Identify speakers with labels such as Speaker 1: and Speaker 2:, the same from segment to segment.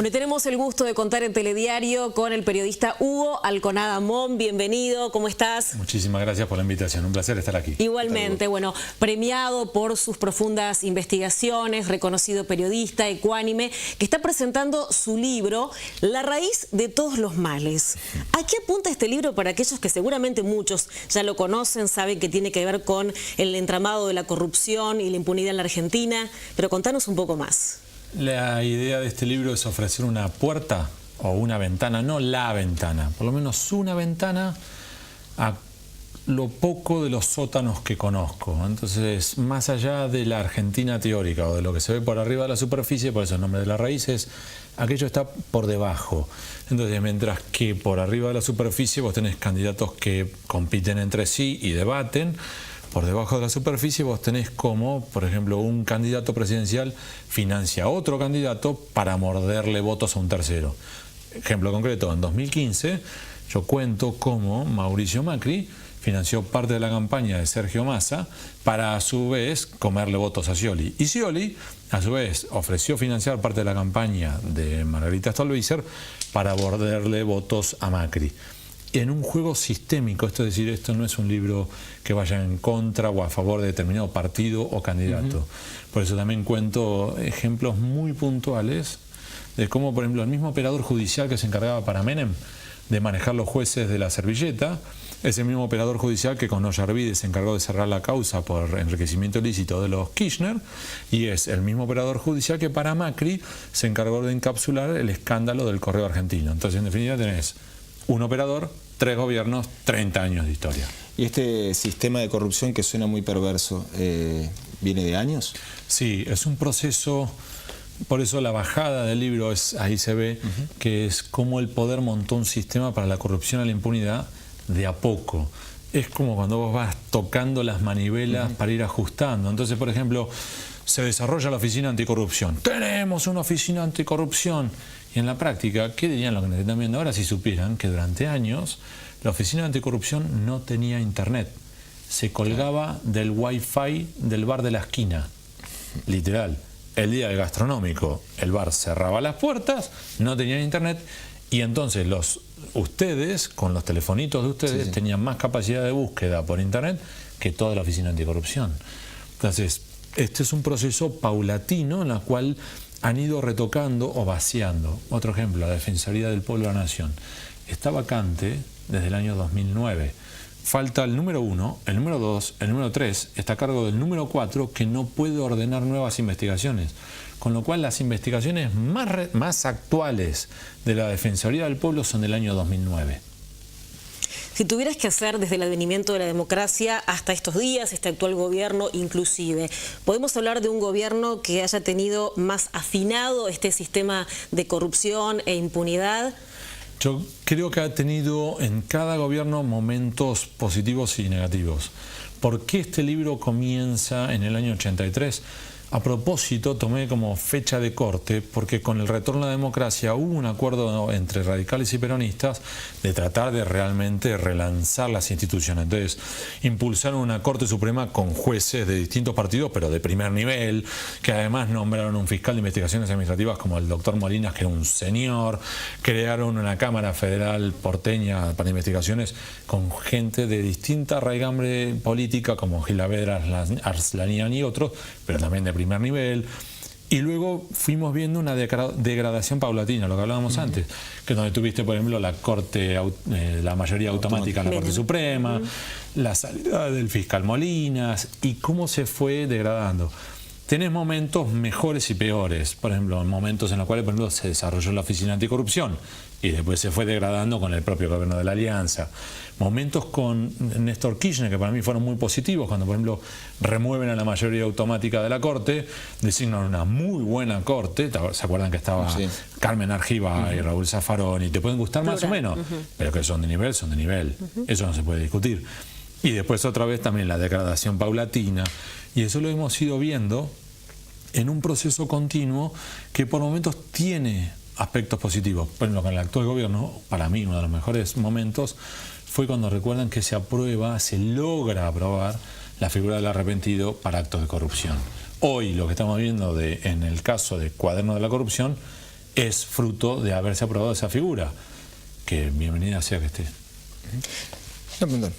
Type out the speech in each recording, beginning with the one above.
Speaker 1: Bueno, y tenemos el gusto de contar en Telediario con el periodista Hugo Alconada Mon. Bienvenido, ¿cómo estás?
Speaker 2: Muchísimas gracias por la invitación, un placer estar aquí.
Speaker 1: Igualmente, bueno, premiado por sus profundas investigaciones, reconocido periodista, ecuánime, que está presentando su libro, La raíz de todos los males. ¿A qué apunta este libro para aquellos que seguramente muchos ya lo conocen, saben que tiene que ver con el entramado de la corrupción y la impunidad en la Argentina? Pero contanos un poco más.
Speaker 2: La idea de este libro es ofrecer una puerta o una ventana, no la ventana, por lo menos una ventana a lo poco de los sótanos que conozco. Entonces, más allá de la Argentina teórica o de lo que se ve por arriba de la superficie, por eso el nombre de La raíz es aquello está por debajo. Entonces, mientras que por arriba de la superficie vos tenés candidatos que compiten entre sí y debaten, por debajo de la superficie vos tenés como, por ejemplo, un candidato presidencial financia a otro candidato para morderle votos a un tercero. Ejemplo concreto, en 2015 yo cuento cómo Mauricio Macri financió parte de la campaña de Sergio Massa para a su vez comerle votos a Scioli. Y Scioli a su vez ofreció financiar parte de la campaña de Margarita Stolbizer para morderle votos a Macri. En un juego sistémico, esto es decir, esto no es un libro que vaya en contra o a favor de determinado partido o candidato. Por eso también cuento ejemplos muy puntuales de cómo, por ejemplo, el mismo operador judicial que se encargaba para Menem de manejar los jueces de la servilleta, es el mismo operador judicial que con Ollarvide se encargó de cerrar la causa por enriquecimiento ilícito de los Kirchner, y es el mismo operador judicial que para Macri se encargó de encapsular el escándalo del Correo Argentino. Entonces, en definitiva, tenés un operador, 3 gobiernos, 30 años de historia.
Speaker 3: ¿Y este sistema de corrupción que suena muy perverso, viene de años?
Speaker 2: Sí, es un proceso, por eso la bajada del libro, ahí se ve que es cómo el poder montó un sistema para la corrupción a la impunidad de a poco. Es como cuando vos vas tocando las manivelas para ir ajustando. Entonces, por ejemplo, se desarrolla la oficina anticorrupción. Tenemos una oficina anticorrupción. Y en la práctica, ¿qué dirían los que nos están viendo ahora si supieran que durante años la oficina anticorrupción no tenía internet? Se colgaba del wifi del bar de la esquina. Literal. El día del gastronómico, el bar cerraba las puertas, no tenían internet, y entonces ustedes, con los telefonitos de ustedes, tenían más capacidad de búsqueda por internet que toda la oficina anticorrupción. Entonces, este es un proceso paulatino en el cual han ido retocando o vaciando. Otro ejemplo, la Defensoría del Pueblo de la Nación. Está vacante desde el año 2009. Falta el número 1, el número 2, el número 3, está a cargo del número 4 que no puede ordenar nuevas investigaciones. Con lo cual las investigaciones más actuales de la Defensoría del Pueblo son del año 2009.
Speaker 1: Si tuvieras que hacer desde el advenimiento de la democracia hasta estos días, este actual gobierno inclusive, ¿podemos hablar de un gobierno que haya tenido más afinado este sistema de corrupción e impunidad?
Speaker 2: Yo creo que ha tenido en cada gobierno momentos positivos y negativos. ¿Por qué este libro comienza en el año 83? A propósito, tomé como fecha de corte porque con el retorno a la democracia hubo un acuerdo entre radicales y peronistas de tratar de realmente relanzar las instituciones. Entonces, impulsaron una Corte Suprema con jueces de distintos partidos, pero de primer nivel, que además nombraron un fiscal de investigaciones administrativas como el doctor Molinas, que era un señor, crearon una Cámara Federal porteña para investigaciones con gente de distinta raigambre política, como Gilavedra Arslanian y otros, pero también de primer nivel, y luego fuimos viendo una degradación paulatina, lo que hablábamos antes, que donde tuviste, por ejemplo, la Corte, la mayoría automática en la Corte Suprema, la salida del fiscal Molinas, y cómo se fue degradando. Tenés momentos mejores y peores, por ejemplo, momentos en los cuales, por ejemplo, se desarrolló la Oficina Anticorrupción y después se fue degradando con el propio gobierno de la Alianza. Momentos con Néstor Kirchner que para mí fueron muy positivos, cuando, por ejemplo, remueven a la mayoría automática de la Corte, designan una muy buena Corte. ¿Se acuerdan que estaba Carmen Argiva y Raúl Zaffaroni? Te pueden gustar más o menos, pero que son de nivel, son de nivel. Eso no se puede discutir. Y después otra vez también la degradación paulatina, y eso lo hemos ido viendo en un proceso continuo que por momentos tiene aspectos positivos. Por ejemplo, con el actual gobierno, para mí uno de los mejores momentos fue cuando recuerdan que se logra aprobar la figura del arrepentido para actos de corrupción. Hoy lo que estamos viendo en el caso de Cuaderno de la Corrupción es fruto de haberse aprobado esa figura, que bienvenida sea que esté.
Speaker 3: No, perdón.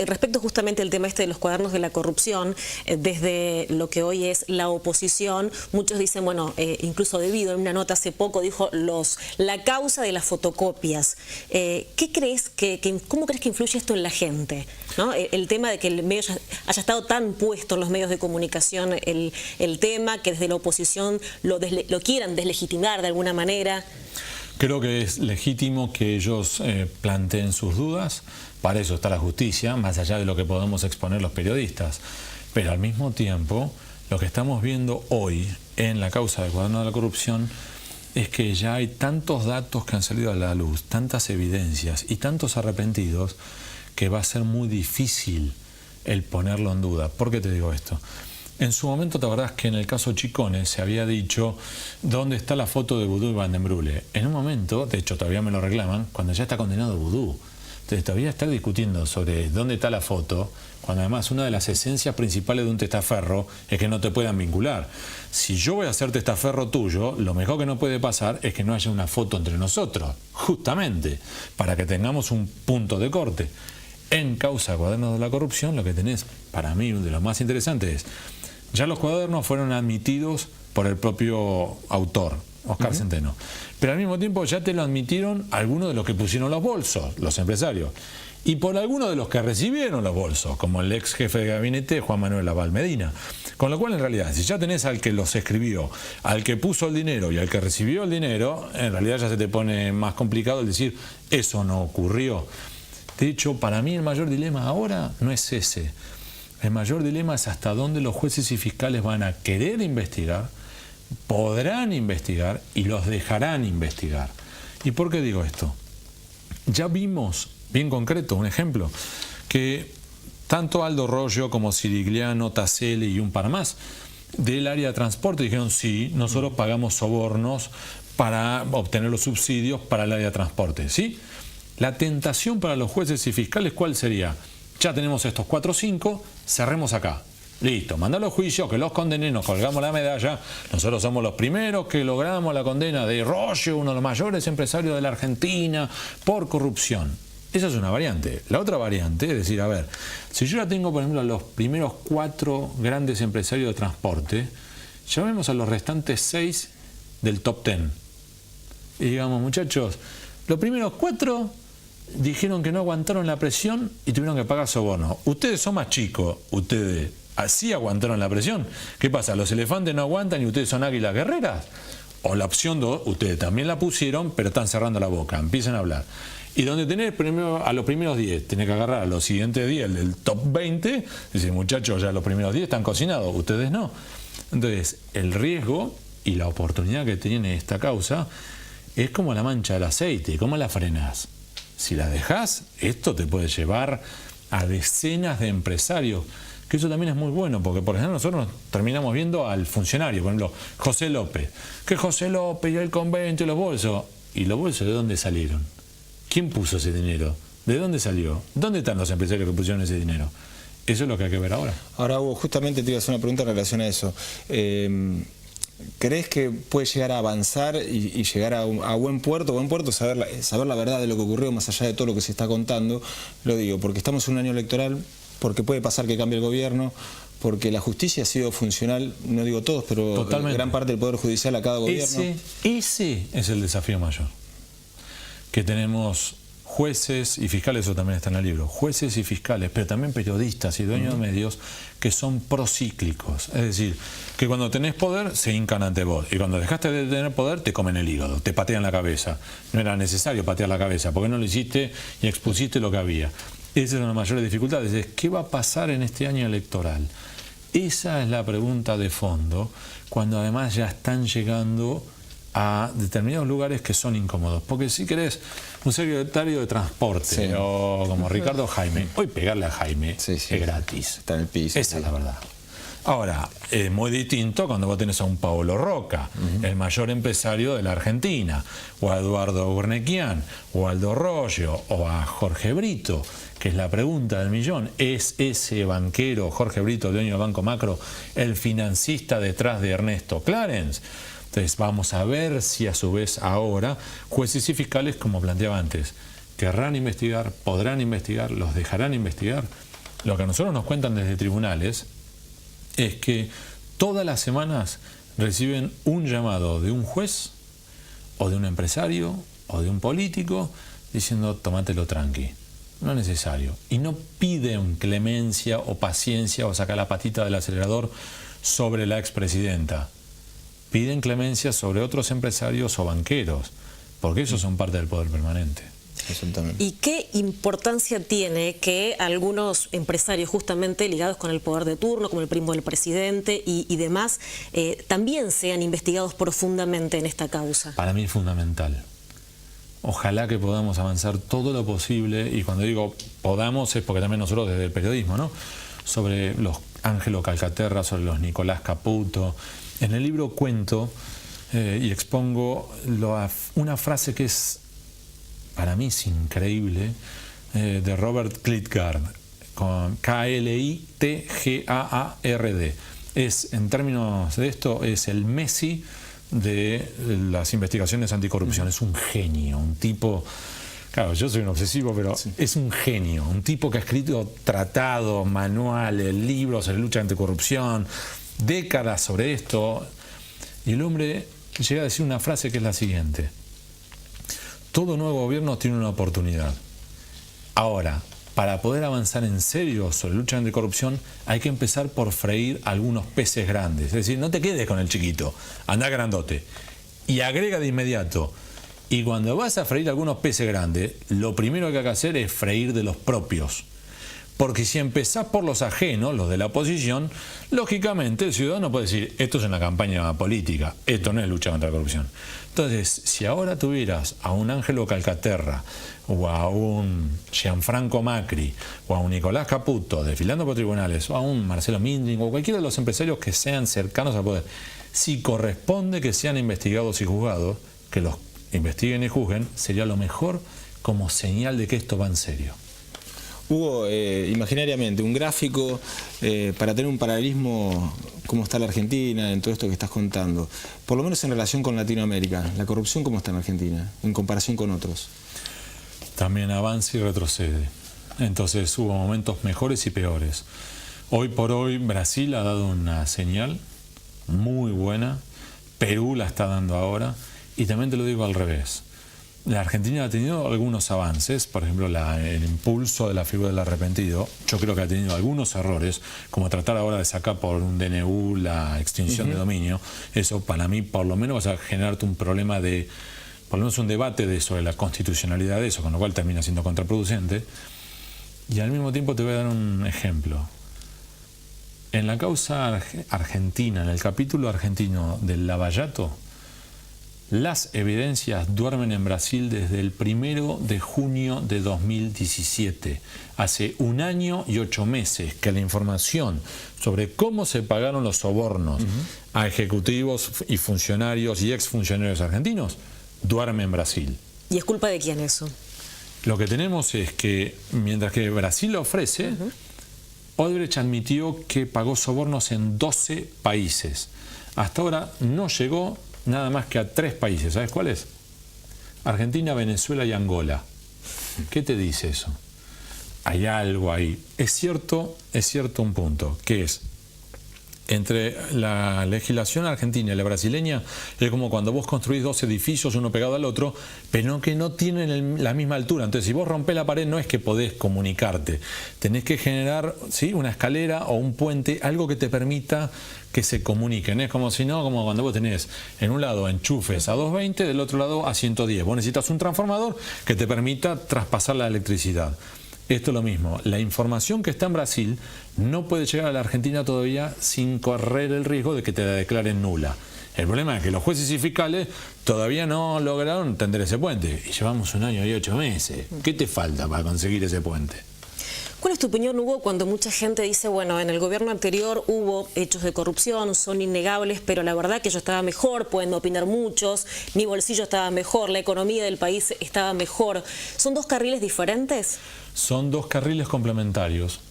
Speaker 1: Respecto justamente al tema de los cuadernos de la corrupción, desde lo que hoy es la oposición, muchos dicen, bueno, incluso debido en una nota hace poco, dijo la causa de las fotocopias. ¿Qué crees cómo crees que influye esto en la gente? ¿No? El tema de que el medio haya estado tan puesto en los medios de comunicación, el tema, que desde la oposición lo quieran deslegitimar de alguna manera.
Speaker 2: Creo que es legítimo que ellos planteen sus dudas. Para eso está la justicia, más allá de lo que podemos exponer los periodistas. Pero al mismo tiempo, lo que estamos viendo hoy en la causa del cuaderno de la corrupción es que ya hay tantos datos que han salido a la luz, tantas evidencias y tantos arrepentidos, que va a ser muy difícil el ponerlo en duda. ¿Por qué te digo esto? En su momento, te acordás que en el caso Chicones se había dicho ¿dónde está la foto de Vudú y Van den Brule? En un momento, de hecho todavía me lo reclaman, cuando ya está condenado Vudú. Entonces todavía estar discutiendo sobre dónde está la foto, cuando además una de las esencias principales de un testaferro es que no te puedan vincular. Si yo voy a ser testaferro tuyo, lo mejor que no puede pasar es que no haya una foto entre nosotros, justamente, para que tengamos un punto de corte. En causa cuadernos de la corrupción, lo que tenés, para mí, de lo más interesante es, ya los cuadernos fueron admitidos por el propio autor, Oscar Centeno. Pero al mismo tiempo ya te lo admitieron algunos de los que pusieron los bolsos, los empresarios. Y por algunos de los que recibieron los bolsos, como el ex jefe de gabinete, Juan Manuel Laval Medina. Con lo cual, en realidad, si ya tenés al que los escribió, al que puso el dinero y al que recibió el dinero, en realidad ya se te pone más complicado el decir, eso no ocurrió. De hecho, para mí el mayor dilema ahora no es ese. El mayor dilema es hasta dónde los jueces y fiscales van a querer investigar, podrán investigar y los dejarán investigar. ¿Y por qué digo esto? Ya vimos, bien concreto, un ejemplo, que tanto Aldo Roggio como Sirigliano, Tacelli y un par más del área de transporte dijeron sí, nosotros pagamos sobornos para obtener los subsidios para el área de transporte, ¿sí? La tentación para los jueces y fiscales, ¿cuál sería? Ya tenemos estos 4 o 5, cerremos acá. Listo, mandalo a juicio, que los condenen, nos colgamos la medalla. Nosotros somos los primeros que logramos la condena de Roggio, uno de los mayores empresarios de la Argentina, por corrupción. Esa es una variante. La otra variante es decir, a ver, si yo ya tengo, por ejemplo, a los primeros 4 grandes empresarios de transporte, llamemos a los restantes 6 del top 10. Y digamos, muchachos, los primeros 4 dijeron que no aguantaron la presión y tuvieron que pagar soborno. Ustedes son más chicos, ustedes así aguantaron la presión. ¿Qué pasa? ¿Los elefantes no aguantan y ustedes son águilas guerreras? O la opción 2, ustedes también la pusieron, pero están cerrando la boca, empiezan a hablar. Y donde tenés a los primeros 10, tenés que agarrar a los siguientes 10, el del top 20, decir, muchachos, ya los primeros 10 están cocinados, ustedes no. Entonces, el riesgo y la oportunidad que tiene esta causa es como la mancha del aceite. ¿Cómo la frenás? Si la dejás, esto te puede llevar a decenas de empresarios, que eso también es muy bueno, porque por ejemplo nosotros terminamos viendo al funcionario, por ejemplo, José López, que José López y el convento y los bolsos. ¿Y los bolsos de dónde salieron? ¿Quién puso ese dinero? ¿De dónde salió? ¿Dónde están los empresarios que pusieron ese dinero? Eso es lo que hay que ver ahora. Ahora,
Speaker 3: Hugo, justamente te iba a hacer una pregunta en relación a eso. ¿Crees que puede llegar a avanzar y llegar a buen puerto? Saber la verdad de lo que ocurrió, más allá de todo lo que se está contando. Lo digo porque estamos en un año electoral, porque puede pasar que cambie el gobierno, porque la justicia ha sido funcional, no digo todos, pero totalmente, gran parte del Poder Judicial a cada gobierno. Ese
Speaker 2: es el desafío mayor. Que tenemos jueces y fiscales, eso también está en el libro, jueces y fiscales, pero también periodistas y dueños de medios que son procíclicos. Es decir, que cuando tenés poder se hincan ante vos y cuando dejaste de tener poder te comen el hígado, te patean la cabeza. No era necesario patear la cabeza porque no lo hiciste y expusiste lo que había. Esa es una de las mayores dificultades. Es ¿qué va a pasar en este año electoral? Esa es la pregunta de fondo, cuando además ya están llegando a determinados lugares que son incómodos. Porque si querés un secretario de transporte o como Ricardo Jaime, hoy pegarle a Jaime es gratis.
Speaker 3: Está en el piso.
Speaker 2: Esa es la verdad. Ahora, es muy distinto cuando vos tenés a un Paolo Roca, el mayor empresario de la Argentina, o a Eduardo Urnequian, o a Aldo Roggio, o a Jorge Brito, que es la pregunta del millón. ¿Es ese banquero, Jorge Brito, dueño del Banco Macro, el financista detrás de Ernesto Clarence? Entonces vamos a ver si a su vez ahora jueces y fiscales, como planteaba antes, querrán investigar, podrán investigar, los dejarán investigar. Lo que a nosotros nos cuentan desde tribunales es que todas las semanas reciben un llamado de un juez o de un empresario o de un político diciendo tómatelo tranqui, no es necesario. Y no piden clemencia o paciencia o sacar la patita del acelerador sobre la expresidenta. Piden clemencia sobre otros empresarios o banqueros, porque esos son parte del poder permanente.
Speaker 1: ¿Y qué importancia tiene que algunos empresarios justamente ligados con el poder de turno, como el primo del presidente y demás, también sean investigados profundamente en esta causa?
Speaker 2: Para mí es fundamental. Ojalá que podamos avanzar todo lo posible, y cuando digo podamos es porque también nosotros desde el periodismo, ¿no? Sobre los Ángelo Calcaterra, sobre los Nicolás Caputo. En el libro cuento y expongo una frase que es, para mí es increíble, de Robert Klitgaard, con Klitgaard. En términos de esto, es el Messi de las investigaciones anticorrupción. Es un genio, un tipo... Claro, yo soy un obsesivo, pero sí, es un genio, un tipo que ha escrito tratados, manuales, libros sobre lucha anticorrupción, décadas sobre esto. Y el hombre llega a decir una frase que es la siguiente: todo nuevo gobierno tiene una oportunidad. Ahora, para poder avanzar en serio sobre lucha anticorrupción, hay que empezar por freír algunos peces grandes. Es decir, no te quedes con el chiquito, anda grandote. Y agrega de inmediato. Y cuando vas a freír algunos peces grandes, lo primero que hay que hacer es freír de los propios. Porque si empezás por los ajenos, los de la oposición, lógicamente el ciudadano puede decir, esto es una campaña política, esto no es lucha contra la corrupción. Entonces, si ahora tuvieras a un Ángelo Calcaterra, o a un Gianfranco Macri, o a un Nicolás Caputo desfilando por tribunales, o a un Marcelo Mindring, o cualquiera de los empresarios que sean cercanos al poder, si corresponde que sean investigados y juzgados, que los investiguen y juzguen, sería lo mejor como señal de que esto va en serio.
Speaker 3: Hugo, imaginariamente, un gráfico para tener un paralelismo, cómo está la Argentina en todo esto que estás contando, por lo menos en relación con Latinoamérica, la corrupción cómo está en Argentina, en comparación con otros.
Speaker 2: También avanza y retrocede. Entonces hubo momentos mejores y peores. Hoy por hoy Brasil ha dado una señal muy buena, Perú la está dando ahora, y también te lo digo al revés. La Argentina ha tenido algunos avances, por ejemplo el impulso de la figura del arrepentido. Yo creo que ha tenido algunos errores, como tratar ahora de sacar por un DNU la extinción de dominio. Eso para mí por lo menos va a generarte un problema de, por lo menos un debate sobre la constitucionalidad de eso, con lo cual termina siendo contraproducente. Y al mismo tiempo te voy a dar un ejemplo. En la causa argentina, en el capítulo argentino del Lavallato, las evidencias duermen en Brasil desde el 1 de junio de 2017. Hace 1 año y 8 meses que la información sobre cómo se pagaron los sobornos a ejecutivos y funcionarios y exfuncionarios argentinos duerme en Brasil.
Speaker 1: ¿Y es culpa de quién eso?
Speaker 2: Lo que tenemos es que, mientras que Brasil lo ofrece, Odebrecht admitió que pagó sobornos en 12 países. Hasta ahora no llegó nada más que a 3 países. ¿Sabes cuáles? Argentina, Venezuela y Angola. ¿Qué te dice eso? Hay algo ahí. Es cierto un punto, que es entre la legislación argentina y la brasileña, es como cuando vos construís 2 edificios uno pegado al otro, pero que no tienen la misma altura. Entonces, si vos rompés la pared, no es que podés comunicarte. Tenés que generar, ¿sí?, una escalera o un puente, algo que te permita que se comuniquen. Es como si no, como cuando vos tenés en un lado enchufes a 220, del otro lado a 110. Vos necesitas un transformador que te permita traspasar la electricidad. Esto es lo mismo. La información que está en Brasil no puede llegar a la Argentina todavía sin correr el riesgo de que te la declaren nula. El problema es que los jueces y fiscales todavía no lograron tender ese puente. Y llevamos 1 año y 8 meses. ¿Qué te falta para conseguir ese puente?
Speaker 1: ¿Cuál es tu opinión, Hugo, cuando mucha gente dice, bueno, en el gobierno anterior hubo hechos de corrupción, son innegables, pero la verdad que yo estaba mejor, pueden opinar muchos, mi bolsillo estaba mejor, la economía del país estaba mejor? ¿Son 2 carriles diferentes?
Speaker 2: Son 2 carriles complementarios.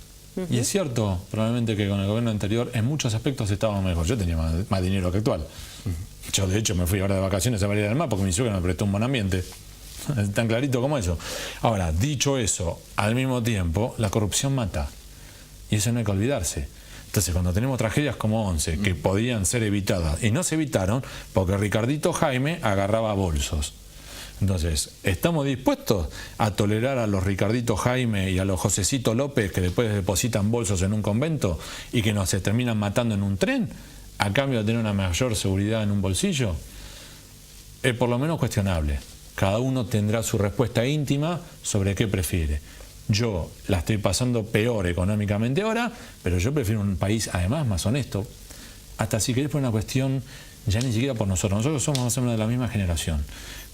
Speaker 2: Y es cierto, probablemente que con el gobierno anterior en muchos aspectos estábamos mejor. Yo tenía más dinero que actual. Yo de hecho me fui ahora de vacaciones a María del Mar porque mi suegra me prestó un buen ambiente. Tan clarito como eso. Ahora, dicho eso, al mismo tiempo, la corrupción mata. Y eso no hay que olvidarse. Entonces, cuando tenemos tragedias como 11, que podían ser evitadas, y no se evitaron porque Ricardito Jaime agarraba bolsos. Entonces, ¿estamos dispuestos a tolerar a los Ricardito Jaime y a los Josecito López que después depositan bolsos en un convento y que nos se terminan matando en un tren a cambio de tener una mayor seguridad en un bolsillo? Es por lo menos cuestionable. Cada uno tendrá su respuesta íntima sobre qué prefiere. Yo la estoy pasando peor económicamente ahora, pero yo prefiero un país además más honesto. Hasta si querés por una cuestión ya ni siquiera por nosotros. Nosotros somos más o menos de la misma generación.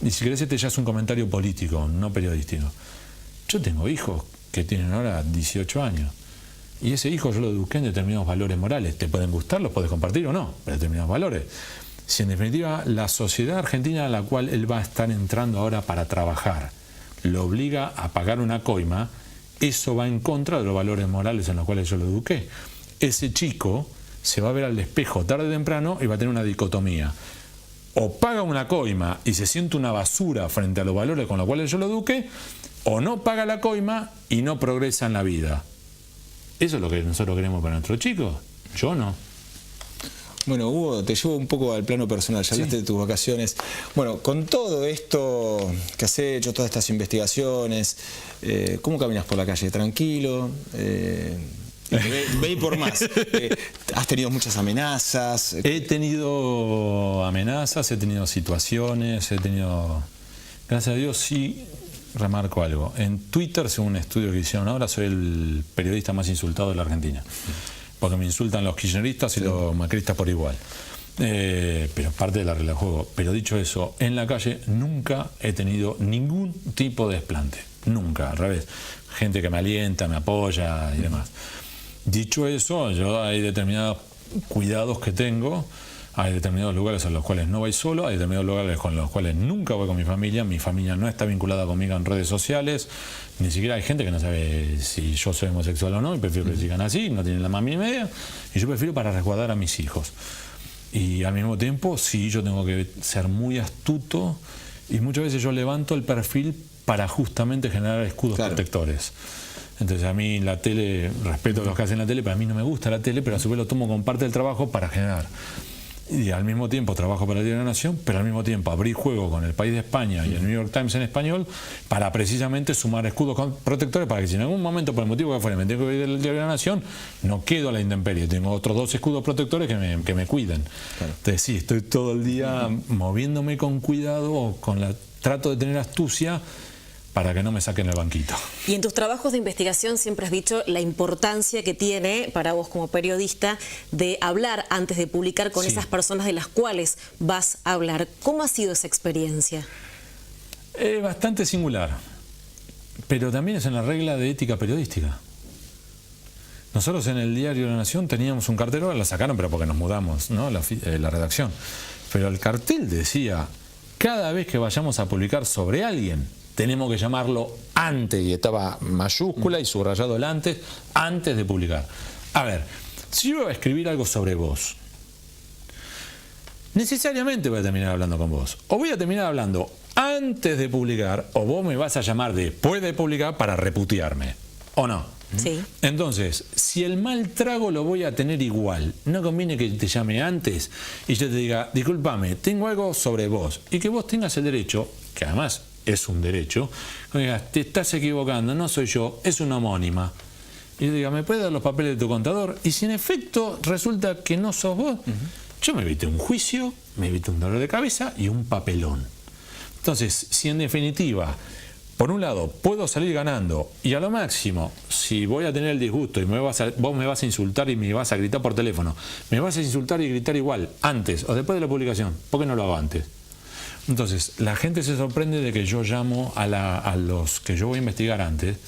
Speaker 2: Y si querés, este ya es un comentario político, no periodístico. Yo tengo hijos que tienen ahora 18 años. Y ese hijo yo lo eduqué en determinados valores morales. Te pueden gustar, los podés compartir o no, pero determinados valores. Si en definitiva la sociedad argentina a la cual él va a estar entrando ahora para trabajar lo obliga a pagar una coima, eso va en contra de los valores morales en los cuales yo lo eduqué. Ese chico se va a ver al espejo tarde o temprano y va a tener una dicotomía. O paga una coima y se siente una basura frente a los valores con los cuales yo lo eduqué, o no paga la coima y no progresa en la vida. ¿Eso es lo que nosotros queremos para nuestros chicos? Yo no.
Speaker 3: Bueno, Hugo, te llevo un poco al plano personal, ya hablaste de tus vacaciones. Bueno, con todo esto que has hecho, todas estas investigaciones, ¿cómo caminas por la calle? ¿Tranquilo? Ve por más. ¿Has tenido muchas amenazas?
Speaker 2: He tenido amenazas, he tenido situaciones, he tenido... Gracias a Dios sí remarco algo. En Twitter, según un estudio que hicieron ahora, soy el periodista más insultado de la Argentina. Porque me insultan los kirchneristas y los macristas por igual. Pero parte de la regla del juego. Pero dicho eso, en la calle nunca he tenido ningún tipo de desplante. Nunca, al revés. Gente que me alienta, me apoya y demás. Dicho eso, yo hay determinados cuidados que tengo. Hay determinados lugares a los cuales no voy solo, hay determinados lugares con los cuales nunca voy con mi familia no está vinculada conmigo en redes sociales, ni siquiera hay gente que no sabe si yo soy homosexual o no, y prefiero que sigan así, no tienen la más mínima idea, y yo prefiero para resguardar a mis hijos. Y al mismo tiempo, sí, yo tengo que ser muy astuto, y muchas veces yo levanto el perfil para justamente generar escudos protectores. Entonces a mí la tele, respeto a los que hacen la tele, pero a mí no me gusta la tele, pero a su vez lo tomo como parte del trabajo para generar. Y al mismo tiempo trabajo para el Diario de la Nación, pero al mismo tiempo abrí juego con El País de España y el New York Times en español para precisamente sumar escudos protectores para que si en algún momento, por el motivo que fuera, me tengo que ir del Diario de la Nación, no quedo a la intemperie. Tengo otros 2 escudos protectores que me cuiden. Claro. Entonces sí, estoy todo el día moviéndome con cuidado, trato de tener astucia para que no me saquen el banquito.
Speaker 1: Y en tus trabajos de investigación siempre has dicho la importancia que tiene para vos como periodista de hablar antes de publicar con esas personas de las cuales vas a hablar. ¿Cómo ha sido esa experiencia?
Speaker 2: Es bastante singular, pero también es en la regla de ética periodística. Nosotros en el Diario de la Nación teníamos un cartel, ahora la sacaron, pero porque nos mudamos, ¿no? la redacción. Pero el cartel decía, cada vez que vayamos a publicar sobre alguien, tenemos que llamarlo antes, y estaba mayúscula y subrayado el antes de publicar. A ver, si yo voy a escribir algo sobre vos, necesariamente voy a terminar hablando con vos. O voy a terminar hablando antes de publicar, o vos me vas a llamar después de publicar para reputearme, ¿o no?
Speaker 1: Sí.
Speaker 2: Entonces, si el mal trago lo voy a tener igual, no conviene que te llame antes y yo te diga, discúlpame, tengo algo sobre vos, y que vos tengas el derecho, que además es un derecho, que digas, te estás equivocando, no soy yo, es una homónima. Y yo diga, ¿me puedes dar los papeles de tu contador? Y si en efecto resulta que no sos vos, yo me evité un juicio, me evité un dolor de cabeza y un papelón. Entonces, si en definitiva, por un lado, puedo salir ganando y a lo máximo, si voy a tener el disgusto y vos me vas a insultar y me vas a gritar por teléfono, me vas a insultar y gritar igual antes o después de la publicación, ¿por qué no lo hago antes? Entonces, la gente se sorprende de que yo llamo a los que yo voy a investigar antes.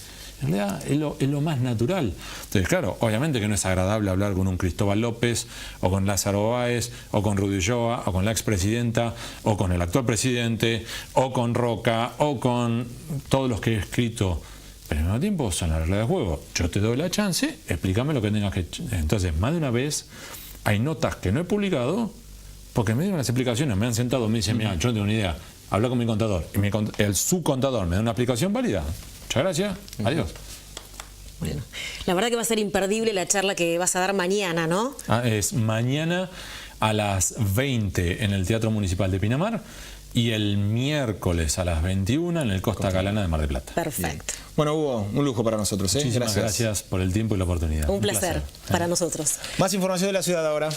Speaker 2: En realidad es lo más natural. Entonces, claro, obviamente que no es agradable hablar con un Cristóbal López, o con Lázaro Báez, o con Rudy Ulloa, o con la expresidenta, o con el actual presidente, o con Roca, o con todos los que he escrito pero al mismo tiempo son las reglas de juego. Yo te doy la chance, explícame lo que tengas que... Entonces, más de una vez, hay notas que no he publicado, porque me dieron las explicaciones, me han sentado, me dicen, mira, yo no tengo ni idea, habla con mi contador, y el subcontador me da una explicación válida. Muchas gracias, adiós.
Speaker 1: Bueno, la verdad que va a ser imperdible la charla que vas a dar mañana, ¿no?
Speaker 2: Es mañana a las 20 en el Teatro Municipal de Pinamar y el miércoles a las 21 en el Costa Galana de Mar del Plata.
Speaker 1: Perfecto.
Speaker 3: Bien. Bueno, Hugo, un lujo para nosotros.
Speaker 2: Muchísimas gracias por el tiempo y la oportunidad.
Speaker 1: Un placer para nosotros.
Speaker 3: Más información de la ciudad ahora.